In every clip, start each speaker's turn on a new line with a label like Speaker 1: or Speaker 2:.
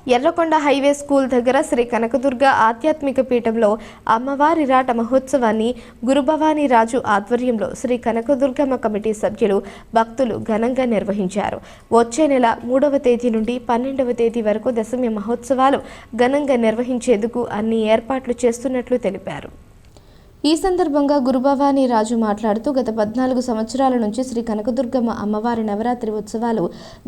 Speaker 1: ఎర్రకొండ highway school దగ్గర శ్రీ కనకదుర్గ ఆధ్యాత్మిక పీఠంలో అమ్మవారి రాట మహోత్సవాన్ని గురుభవానీ రాజు ఆధ్వర్యంలో శ్రీ కనకదుర్గమ్మ కమిటీ సభ్యులు భక్తులు ఘనంగా నిర్వహించారు. వచ్చే నెల 3వ తేదీ నుండి 12వ తేదీ వరకు దశమి మహోత్సవాలు ఘనంగా నిర్వహించేందుకు అన్ని ఏర్పాట్లు చేస్తున్నట్లు తెలిపారు. ఈ సందర్భంగా గురుభవానీ రాజు మాట్లాడుతూ గత 14 సంవత్సరాల నుంచి శ్రీ కనకదుర్గమ్మ అమ్మవారి నవరాత్రి ఉత్సవాలు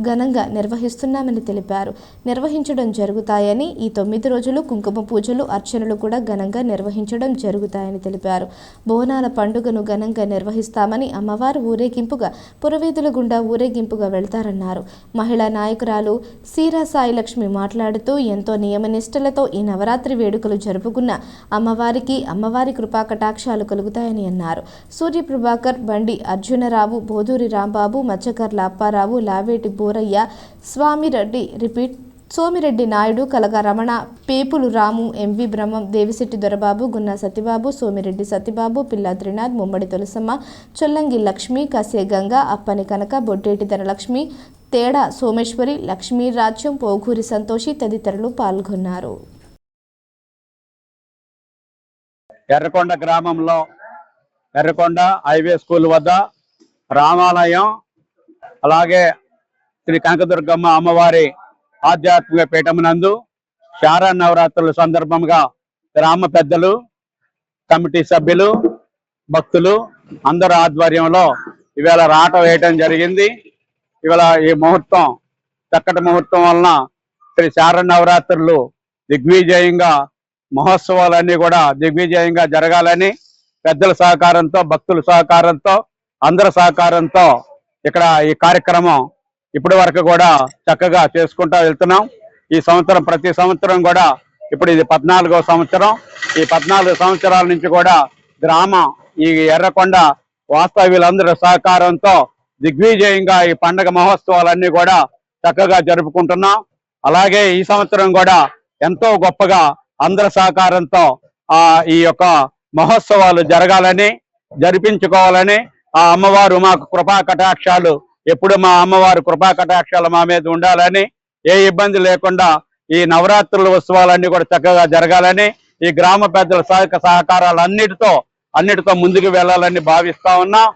Speaker 1: ఘనంగా నిర్వహిస్తున్నామని తెలిపారు. నిర్వహించడం జరుగుతాయని, ఈ 9 రోజులు కుంకుమ పూజలు, అర్చనలు కూడా ఘనంగా నిర్వహించడం జరుగుతాయని తెలిపారు. బోనాల పండుగను ఘనంగా నిర్వహిస్తామని, అమ్మవారు ఊరేగింపుగా పురవీధుల గుండా ఊరేగింపుగా వెళ్తారన్నారు. మహిళా నాయకురాలు సీరా సాయి లక్ష్మి మాట్లాడుతూ ఎంతో నియమనిష్టలతో ఈ నవరాత్రి వేడుకలు జరుపుకున్న అమ్మవారి కృపాకట కటాక్షాలు కలుగుతాయని అన్నారు. సూర్య ప్రభాకర్, బండి అర్జునరావు, బోధూరి రాంబాబు, మచ్చకర్ల అప్పారావు, లావేటి బోరయ్య, స్వామిరెడ్డి రిపీట్, సోమిరెడ్డి నాయుడు, కలగా రమణ, పేపులు రాము, ఎంవి బ్రహ్మం, దేవిశెట్టి దొరబాబు, గున్నా సత్యబాబు, సోమిరెడ్డి సత్యబాబు, పిల్లా త్రినాథ్, ముమ్మడి తులసమ్మ, చొల్లంగి లక్ష్మి, కసే గంగ, అప్పని కనక, బొడ్డేటి ధనలక్ష్మి, తేడా సోమేశ్వరి, లక్ష్మీ రాజ్యం, పోగూరి సంతోషి తదితరులు పాల్గొన్నారు.
Speaker 2: ఎర్రకొండ గ్రామంలో ఎర్రకొండ హైవే స్కూల్ వద్ద రామాలయం, అలాగే శ్రీ కనకదుర్గమ్మ అమ్మవారి ఆధ్యాత్మిక పీఠమునందు శారన్నవరాత్రుల సందర్భంగా గ్రామ పెద్దలు, కమిటీ సభ్యులు, భక్తులు అందరి ఆధ్వర్యంలో ఇవాళ రాట వేయటం జరిగింది. ఇవాళ ఈ ముహూర్తం చక్కటి ముహూర్తం వలన శ్రీ శారన్నవరాత్రులు దిగ్విజయంగా, మహోత్సవాలన్నీ కూడా దిగ్విజయంగా జరగాలని పెద్దల సహకారంతో, భక్తుల సహకారంతో, అందరి సహకారంతో ఇక్కడ ఈ కార్యక్రమం ఇప్పటి వరకు కూడా చక్కగా చేసుకుంటూ వెళ్తున్నాం. ఈ సంవత్సరం ప్రతి సంవత్సరం కూడా ఇప్పుడు ఇది 14వ సంవత్సరం. ఈ 14 సంవత్సరాల నుంచి కూడా ఈ ఎర్రకొండ వాస్తవ్యులందరి సహకారంతో దిగ్విజయంగా ఈ పండగ మహోత్సవాలన్నీ కూడా చక్కగా జరుపుకుంటున్నాం. అలాగే ఈ సంవత్సరం కూడా ఎంతో గొప్పగా అందరి సహకారంతో ఈ యొక్క మహోత్సవాలు జరగాలని, జరిపించుకోవాలని, ఆ అమ్మవారు మాకు కృపా కటాక్షాలు ఎప్పుడు మా అమ్మవారు కృపా కటాక్షాలు మా మీద ఉండాలని, ఏ ఇబ్బంది లేకుండా ఈ నవరాత్రుల ఉత్సవాలన్నీ కూడా చక్కగా జరగాలని, ఈ గ్రామ పెద్దల సహకారాలు అన్నిటితో ముందుకు వెళ్ళాలని భావిస్తా ఉన్నాం.